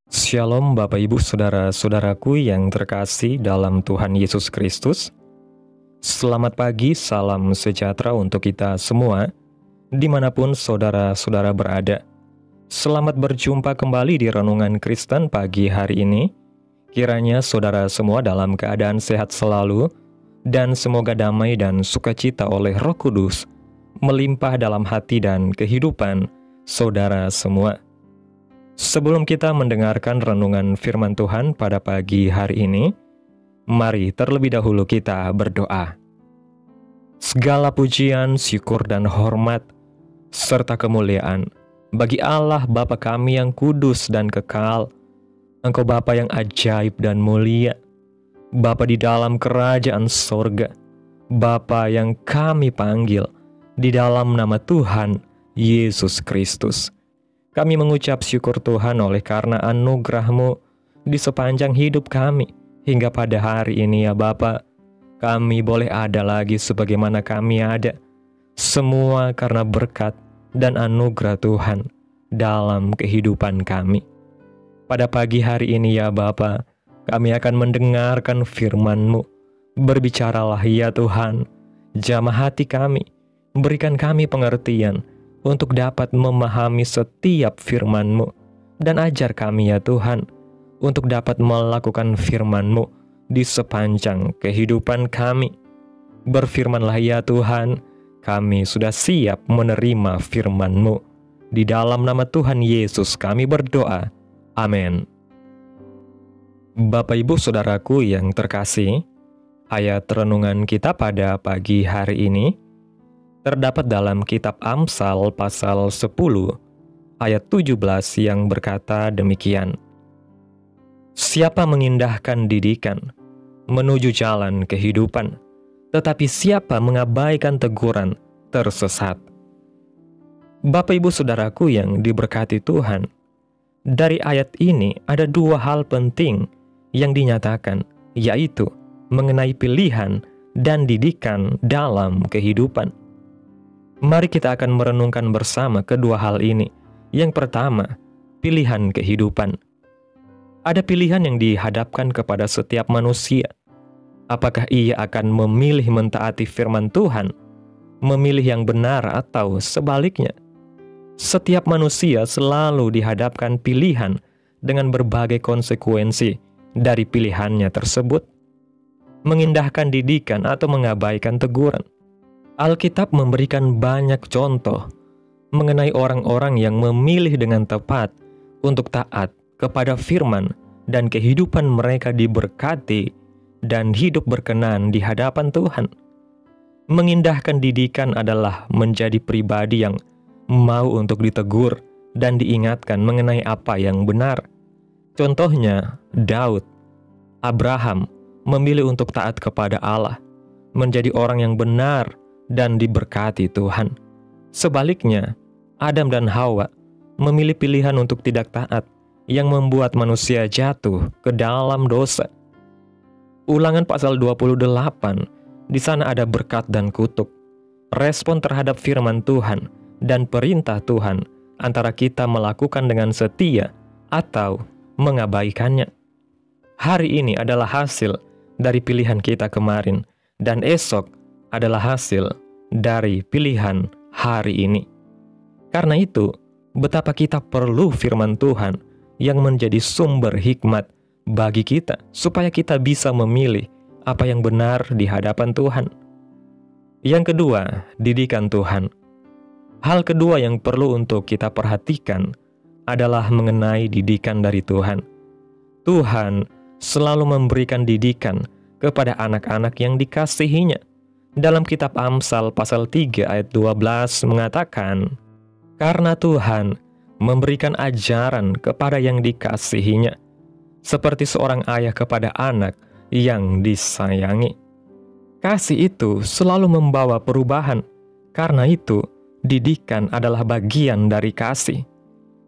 Shalom Bapak Ibu Saudara-saudaraku yang terkasih dalam Tuhan Yesus Kristus. Selamat pagi, salam sejahtera untuk kita semua, dimanapun saudara-saudara berada. Selamat berjumpa kembali di Renungan Kristen pagi hari ini. Kiranya saudara semua dalam keadaan sehat selalu, dan semoga damai dan sukacita oleh Roh Kudus melimpah dalam hati dan kehidupan saudara semua. Sebelum kita mendengarkan renungan firman Tuhan pada pagi hari ini, mari terlebih dahulu kita berdoa. Segala pujian, syukur, dan hormat, serta kemuliaan bagi Allah Bapa kami yang kudus dan kekal. Engkau Bapa yang ajaib dan mulia, Bapa di dalam kerajaan sorga, Bapa yang kami panggil di dalam nama Tuhan Yesus Kristus. Kami mengucap syukur Tuhan oleh karena anugerah-Mu di sepanjang hidup kami hingga pada hari ini ya Bapa. Kami boleh ada lagi sebagaimana kami ada. Semua karena berkat dan anugerah Tuhan dalam kehidupan kami. Pada pagi hari ini ya Bapa, kami akan mendengarkan firman-Mu. Berbicaralah ya Tuhan, jamah hati kami, berikan kami pengertian untuk dapat memahami setiap firman-Mu, dan ajar kami ya Tuhan, untuk dapat melakukan firman-Mu di sepanjang kehidupan kami. Berfirmanlah ya Tuhan, kami sudah siap menerima firman-Mu. Di dalam nama Tuhan Yesus kami berdoa. Amin. Bapak Ibu Saudaraku yang terkasih, ayat renungan kita pada pagi hari ini terdapat dalam kitab Amsal pasal 10 ayat 17 yang berkata demikian. Siapa mengindahkan didikan menuju jalan kehidupan, tetapi siapa mengabaikan teguran tersesat. Bapak Ibu Saudaraku yang diberkati Tuhan, dari ayat ini ada dua hal penting yang dinyatakan, yaitu mengenai pilihan dan didikan dalam kehidupan. Mari kita akan merenungkan bersama kedua hal ini. Yang pertama, pilihan kehidupan. Ada pilihan yang dihadapkan kepada setiap manusia. Apakah ia akan memilih mentaati firman Tuhan, memilih yang benar atau sebaliknya? Setiap manusia selalu dihadapkan pilihan dengan berbagai konsekuensi dari pilihannya tersebut. Mengindahkan didikan atau mengabaikan teguran. Alkitab memberikan banyak contoh mengenai orang-orang yang memilih dengan tepat untuk taat kepada firman dan kehidupan mereka diberkati dan hidup berkenan di hadapan Tuhan. Mengindahkan didikan adalah menjadi pribadi yang mau untuk ditegur dan diingatkan mengenai apa yang benar. Contohnya, Daud, Abraham memilih untuk taat kepada Allah, menjadi orang yang benar dan diberkati Tuhan. Sebaliknya, Adam dan Hawa memilih pilihan untuk tidak taat yang membuat manusia jatuh ke dalam dosa. Ulangan pasal 28, di sana ada berkat dan kutuk, respon terhadap firman Tuhan dan perintah Tuhan antara kita melakukan dengan setia atau mengabaikannya. Hari ini adalah hasil dari pilihan kita kemarin, dan esok adalah hasil dari pilihan hari ini. Karena itu, betapa kita perlu firman Tuhan yang menjadi sumber hikmat bagi kita, supaya kita bisa memilih apa yang benar di hadapan Tuhan. Yang kedua, didikan Tuhan. Hal kedua yang perlu untuk kita perhatikan adalah mengenai didikan dari Tuhan. Tuhan selalu memberikan didikan kepada anak-anak yang dikasihinya. Dalam kitab Amsal pasal 3 ayat 12 mengatakan, karena Tuhan memberikan ajaran kepada yang dikasihinya, seperti seorang ayah kepada anak yang disayangi. Kasih itu selalu membawa perubahan. Karena itu, didikan adalah bagian dari kasih.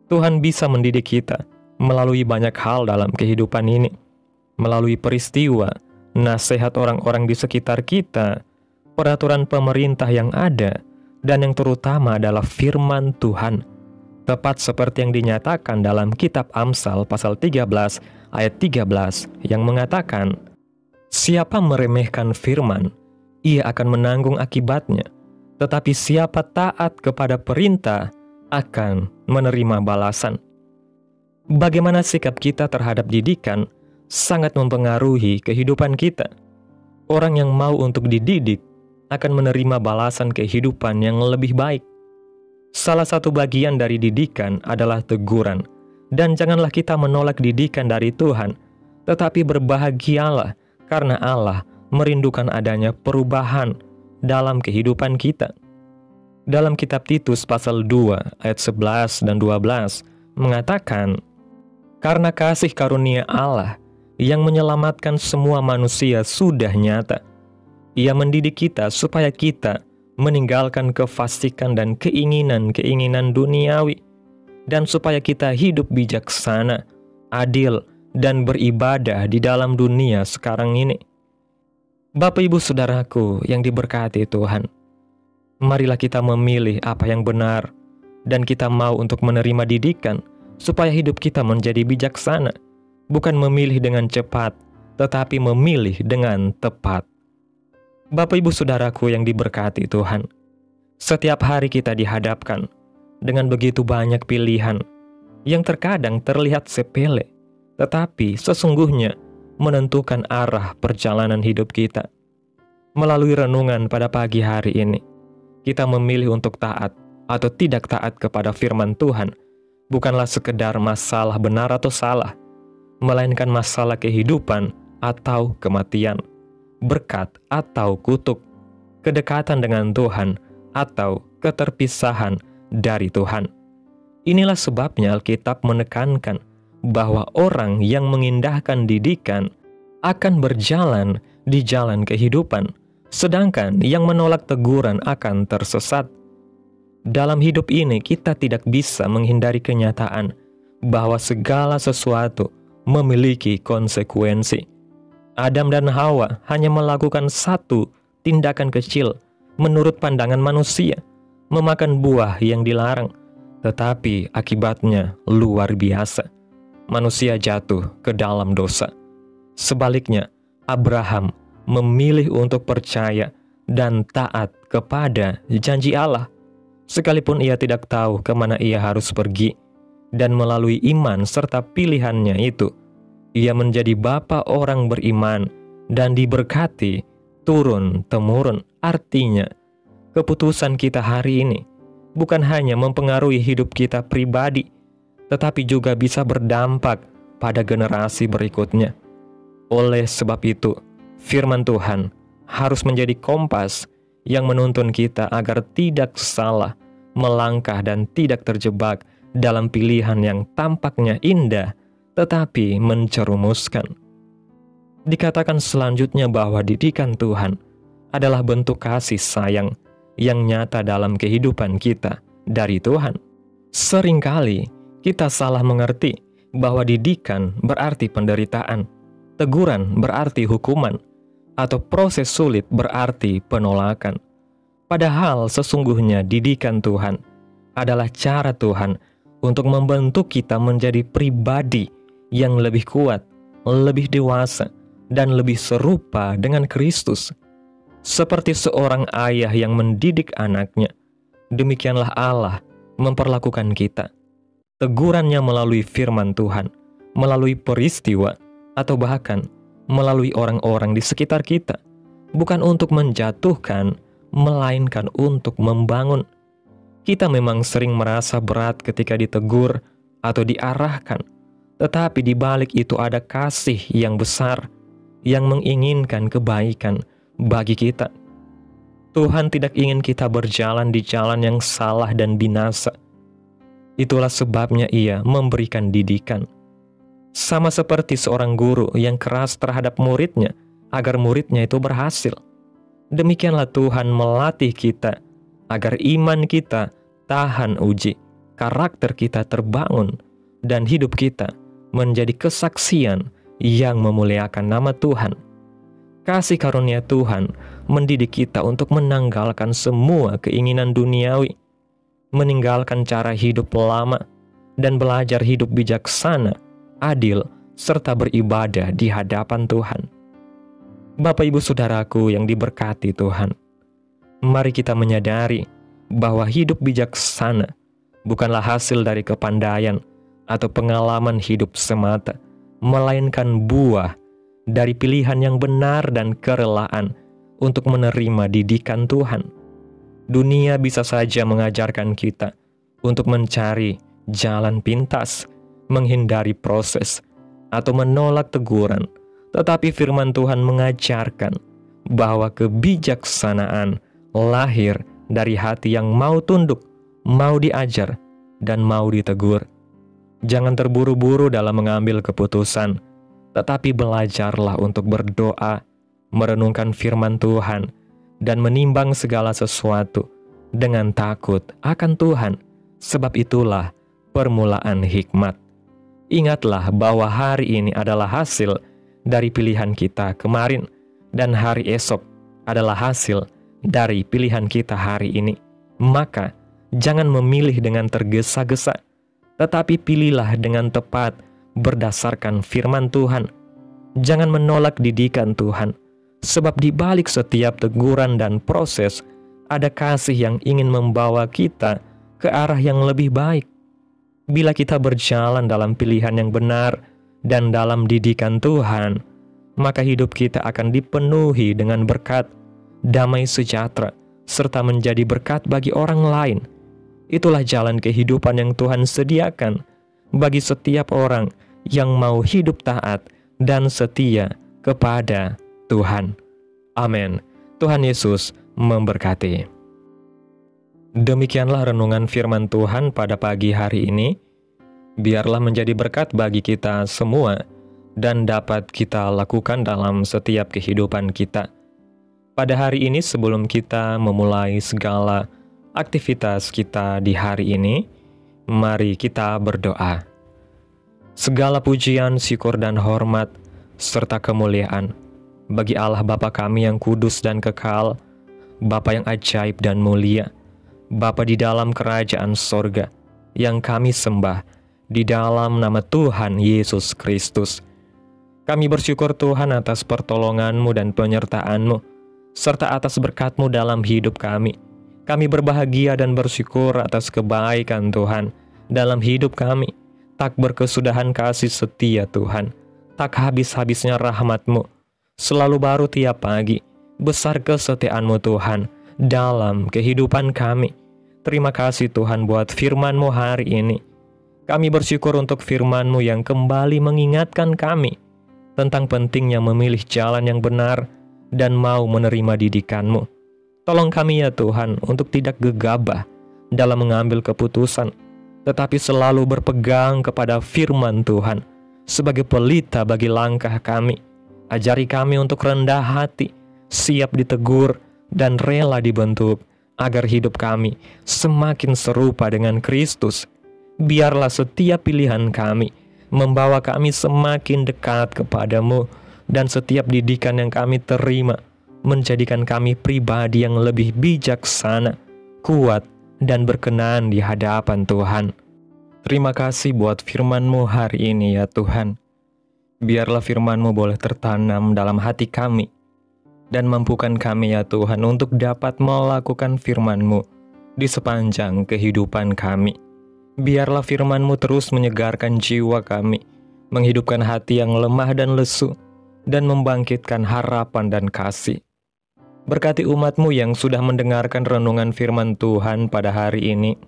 Tuhan bisa mendidik kita melalui banyak hal dalam kehidupan ini, melalui peristiwa, nasihat orang-orang di sekitar kita, peraturan pemerintah yang ada, dan yang terutama adalah firman Tuhan. Tepat seperti yang dinyatakan dalam kitab Amsal pasal 13 ayat 13 yang mengatakan, "Siapa meremehkan firman, ia akan menanggung akibatnya, tetapi siapa taat kepada perintah akan menerima balasan." Bagaimana sikap kita terhadap didikan sangat mempengaruhi kehidupan kita. Orang yang mau untuk dididik akan menerima balasan kehidupan yang lebih baik. Salah satu bagian dari didikan adalah teguran, dan janganlah kita menolak didikan dari Tuhan, tetapi berbahagialah karena Allah merindukan adanya perubahan dalam kehidupan kita. Dalam kitab Titus pasal 2 ayat 11 dan 12 mengatakan, "Karena kasih karunia Allah yang menyelamatkan semua manusia sudah nyata. Ia mendidik kita supaya kita meninggalkan kefasikan dan keinginan-keinginan duniawi, dan supaya kita hidup bijaksana, adil, dan beribadah di dalam dunia sekarang ini." Bapak Ibu Saudaraku yang diberkati Tuhan, marilah kita memilih apa yang benar, dan kita mau untuk menerima didikan supaya hidup kita menjadi bijaksana, bukan memilih dengan cepat, tetapi memilih dengan tepat. Bapak Ibu Saudaraku yang diberkati Tuhan, setiap hari kita dihadapkan dengan begitu banyak pilihan yang terkadang terlihat sepele, tetapi sesungguhnya menentukan arah perjalanan hidup kita. Melalui renungan pada pagi hari ini, kita memilih untuk taat atau tidak taat kepada firman Tuhan, bukanlah sekedar masalah benar atau salah, melainkan masalah kehidupan atau kematian, berkat atau kutuk, kedekatan dengan Tuhan atau keterpisahan dari Tuhan. Inilah sebabnya Alkitab menekankan bahwa orang yang mengindahkan didikan akan berjalan di jalan kehidupan, sedangkan yang menolak teguran akan tersesat. Dalam hidup ini kita tidak bisa menghindari kenyataan bahwa segala sesuatu memiliki konsekuensi. Adam dan Hawa hanya melakukan satu tindakan kecil menurut pandangan manusia, memakan buah yang dilarang, tetapi akibatnya luar biasa. Manusia jatuh ke dalam dosa. Sebaliknya, Abraham memilih untuk percaya dan taat kepada janji Allah, sekalipun ia tidak tahu kemana ia harus pergi, dan melalui iman serta pilihannya itu, ia menjadi bapa orang beriman dan diberkati turun-temurun. Artinya, keputusan kita hari ini bukan hanya mempengaruhi hidup kita pribadi, tetapi juga bisa berdampak pada generasi berikutnya. Oleh sebab itu, firman Tuhan harus menjadi kompas yang menuntun kita agar tidak salah melangkah dan tidak terjebak dalam pilihan yang tampaknya indah tetapi mencerumuskan. Dikatakan selanjutnya bahwa didikan Tuhan adalah bentuk kasih sayang yang nyata dalam kehidupan kita dari Tuhan. Seringkali kita salah mengerti bahwa didikan berarti penderitaan, teguran berarti hukuman, atau proses sulit berarti penolakan. Padahal sesungguhnya didikan Tuhan adalah cara Tuhan untuk membentuk kita menjadi pribadi yang lebih kuat, lebih dewasa, dan lebih serupa dengan Kristus. Seperti seorang ayah yang mendidik anaknya, demikianlah Allah memperlakukan kita. Tegurannya melalui firman Tuhan, melalui peristiwa, atau bahkan melalui orang-orang di sekitar kita, bukan untuk menjatuhkan, melainkan untuk membangun. Kita memang sering merasa berat ketika ditegur atau diarahkan, tetapi di balik itu ada kasih yang besar yang menginginkan kebaikan bagi kita. Tuhan tidak ingin kita berjalan di jalan yang salah dan binasa. Itulah sebabnya Ia memberikan didikan. Sama seperti seorang guru yang keras terhadap muridnya agar muridnya itu berhasil. Demikianlah Tuhan melatih kita agar iman kita tahan uji, karakter kita terbangun, dan hidup kita menjadi kesaksian yang memuliakan nama Tuhan. Kasih karunia Tuhan mendidik kita untuk menanggalkan semua keinginan duniawi. meninggalkan cara hidup lama, dan belajar hidup bijaksana, adil, serta beribadah di hadapan Tuhan. Bapak Ibu Saudaraku yang diberkati Tuhan, mari kita menyadari bahwa hidup bijaksana bukanlah hasil dari kepandaian atau pengalaman hidup semata, melainkan buah dari pilihan yang benar dan kerelaan untuk menerima didikan Tuhan. Dunia bisa saja mengajarkan kita untuk mencari jalan pintas, menghindari proses, atau menolak teguran. Tetapi firman Tuhan mengajarkan bahwa kebijaksanaan lahir dari hati yang mau tunduk, mau diajar, dan mau ditegur. Jangan terburu-buru dalam mengambil keputusan, tetapi belajarlah untuk berdoa, merenungkan firman Tuhan, dan menimbang segala sesuatu dengan takut akan Tuhan, sebab itulah permulaan hikmat. Ingatlah bahwa hari ini adalah hasil dari pilihan kita kemarin, dan hari esok adalah hasil dari pilihan kita hari ini. Maka, jangan memilih dengan tergesa-gesa, tetapi pilihlah dengan tepat berdasarkan firman Tuhan. Jangan menolak didikan Tuhan, sebab di balik setiap teguran dan proses, ada kasih yang ingin membawa kita ke arah yang lebih baik. Bila kita berjalan dalam pilihan yang benar dan dalam didikan Tuhan, maka hidup kita akan dipenuhi dengan berkat, damai sejahtera, serta menjadi berkat bagi orang lain. Itulah jalan kehidupan yang Tuhan sediakan bagi setiap orang yang mau hidup taat dan setia kepada Tuhan. Amin. Tuhan Yesus memberkati. Demikianlah renungan firman Tuhan pada pagi hari ini. Biarlah menjadi berkat bagi kita semua dan dapat kita lakukan dalam setiap kehidupan kita. Pada hari ini sebelum kita memulai segala aktivitas kita di hari ini, mari kita berdoa. Segala pujian, syukur, dan hormat, serta kemuliaan bagi Allah Bapa kami yang kudus dan kekal, Bapa yang ajaib dan mulia, Bapa di dalam kerajaan sorga, yang kami sembah di dalam nama Tuhan Yesus Kristus. Kami bersyukur Tuhan atas pertolongan-Mu dan penyertaan-Mu, serta atas berkat-Mu dalam hidup kami. Kami berbahagia dan bersyukur atas kebaikan Tuhan dalam hidup kami. Tak berkesudahan kasih setia Tuhan, tak habis-habisnya rahmat-Mu, selalu baru tiap pagi. Besar kesetiaan-Mu Tuhan dalam kehidupan kami. Terima kasih Tuhan buat firman-Mu hari ini. Kami bersyukur untuk firman-Mu yang kembali mengingatkan kami tentang pentingnya memilih jalan yang benar dan mau menerima didikan-Mu. Tolong kami ya Tuhan untuk tidak gegabah dalam mengambil keputusan, tetapi selalu berpegang kepada firman Tuhan sebagai pelita bagi langkah kami. Ajari kami untuk rendah hati, siap ditegur, dan rela dibentuk, agar hidup kami semakin serupa dengan Kristus. Biarlah setiap pilihan kami membawa kami semakin dekat kepadamu, dan setiap didikan yang kami terima menjadikan kami pribadi yang lebih bijaksana, kuat, dan berkenan di hadapan Tuhan. Terima kasih buat firman-Mu hari ini ya Tuhan. Biarlah firman-Mu boleh tertanam dalam hati kami, dan mampukan kami ya Tuhan untuk dapat melakukan firman-Mu di sepanjang kehidupan kami. Biarlah firman-Mu terus menyegarkan jiwa kami, menghidupkan hati yang lemah dan lesu, dan membangkitkan harapan dan kasih. Berkati umat-Mu yang sudah mendengarkan renungan firman Tuhan pada hari ini.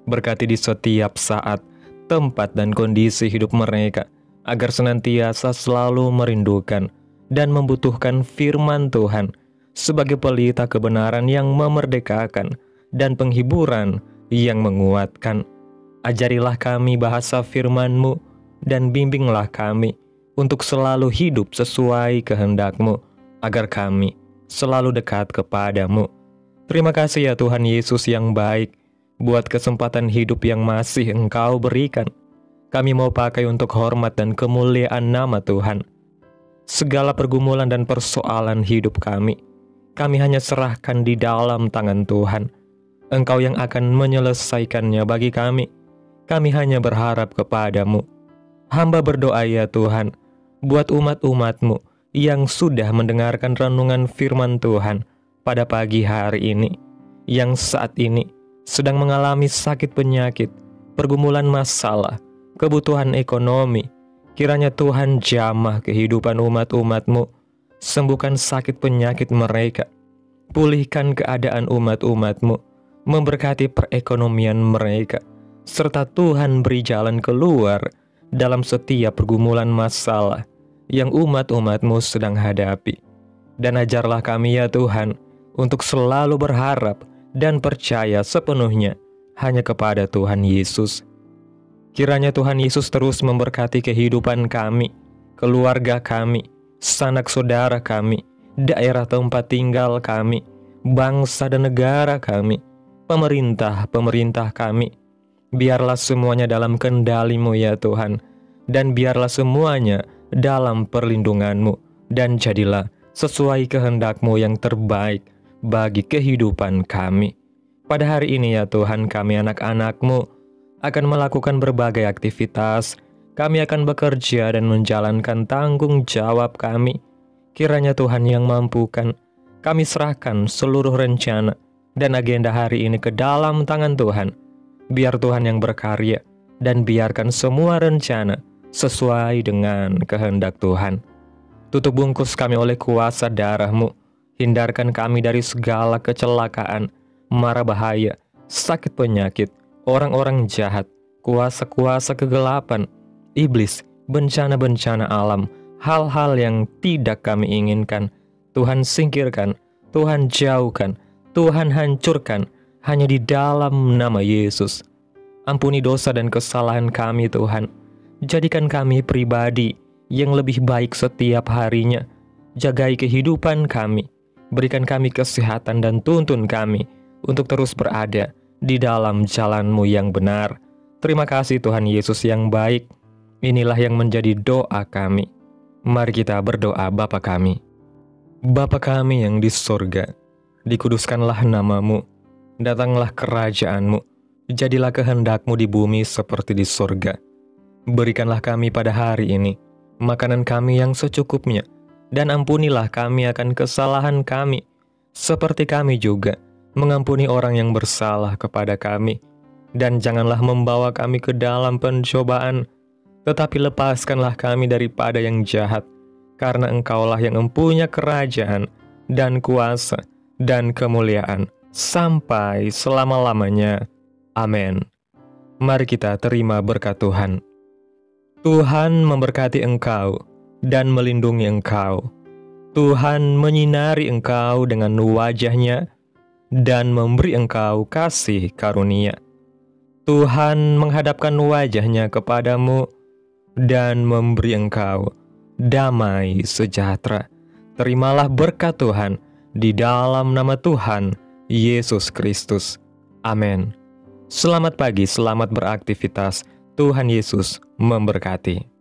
Berkati di setiap saat, tempat, dan kondisi hidup mereka, agar senantiasa selalu merindukan dan membutuhkan firman Tuhan sebagai pelita kebenaran yang memerdekakan dan penghiburan yang menguatkan. Ajarilah kami bahasa firman-Mu dan bimbinglah kami untuk selalu hidup sesuai kehendak-Mu, agar kami selalu dekat kepadamu. Terima kasih ya Tuhan Yesus yang baik, buat kesempatan hidup yang masih Engkau berikan. Kami mau pakai untuk hormat dan kemuliaan nama Tuhan. Segala pergumulan dan persoalan hidup kami hanya serahkan di dalam tangan Tuhan. Engkau yang akan menyelesaikannya bagi kami. Kami hanya berharap kepadamu. Hamba berdoa ya Tuhan, buat umat-umat-Mu yang sudah mendengarkan renungan firman Tuhan pada pagi hari ini, yang saat ini sedang mengalami sakit penyakit, pergumulan masalah, kebutuhan ekonomi. Kiranya Tuhan jamah kehidupan umat-umat-Mu, sembuhkan sakit penyakit mereka, pulihkan keadaan umat-umat-Mu, memberkati perekonomian mereka, serta Tuhan beri jalan keluar dalam setiap pergumulan masalah yang umat-umat-Mu sedang hadapi. Dan ajarlah kami ya Tuhan, untuk selalu berharap dan percaya sepenuhnya hanya kepada Tuhan Yesus. Kiranya Tuhan Yesus terus memberkati kehidupan kami, keluarga kami, sanak saudara kami, daerah tempat tinggal kami, bangsa dan negara kami, pemerintah kami. Biarlah semuanya dalam kendali-Mu ya Tuhan, dan biarlah semuanya dalam perlindungan-Mu, dan jadilah sesuai kehendak-Mu yang terbaik bagi kehidupan kami. Pada hari ini ya Tuhan, kami anak-anak-Mu akan melakukan berbagai aktivitas. Kami akan bekerja dan menjalankan tanggung jawab kami. Kiranya Tuhan yang mampukan. Kami serahkan seluruh rencana dan agenda hari ini ke dalam tangan Tuhan. Biar Tuhan yang berkarya, dan biarkan semua rencana sesuai dengan kehendak Tuhan. Tutup bungkus kami oleh kuasa darah-Mu. Hindarkan kami dari segala kecelakaan, mara bahaya, sakit penyakit, orang-orang jahat, kuasa-kuasa kegelapan, iblis, bencana-bencana alam, hal-hal yang tidak kami inginkan. Tuhan singkirkan, Tuhan jauhkan, Tuhan hancurkan, hanya di dalam nama Yesus. Ampuni dosa dan kesalahan kami Tuhan. Jadikan kami pribadi yang lebih baik setiap harinya. Jagai kehidupan kami. Berikan kami kesehatan dan tuntun kami untuk terus berada di dalam jalan-Mu yang benar. Terima kasih Tuhan Yesus yang baik. Inilah yang menjadi doa kami. Mari kita berdoa. Bapa kami. Bapa kami yang di sorga, dikuduskanlah nama-Mu. Datanglah kerajaan-Mu, jadilah kehendak-Mu di bumi seperti di sorga. Berikanlah kami pada hari ini makanan kami yang secukupnya, dan ampunilah kami akan kesalahan kami, seperti kami juga mengampuni orang yang bersalah kepada kami. Dan janganlah membawa kami ke dalam pencobaan, tetapi lepaskanlah kami daripada yang jahat, karena Engkaulah yang mempunyai kerajaan dan kuasa dan kemuliaan sampai selama-lamanya. Amin. Mari kita terima berkat Tuhan. Tuhan memberkati engkau dan melindungi engkau. Tuhan menyinari engkau dengan wajah-Nya dan memberi engkau kasih karunia. Tuhan menghadapkan wajah-Nya kepadamu dan memberi engkau damai sejahtera. Terimalah berkat Tuhan di dalam nama Tuhan Yesus Kristus. Amin. Selamat pagi, selamat beraktivitas. Tuhan Yesus memberkati.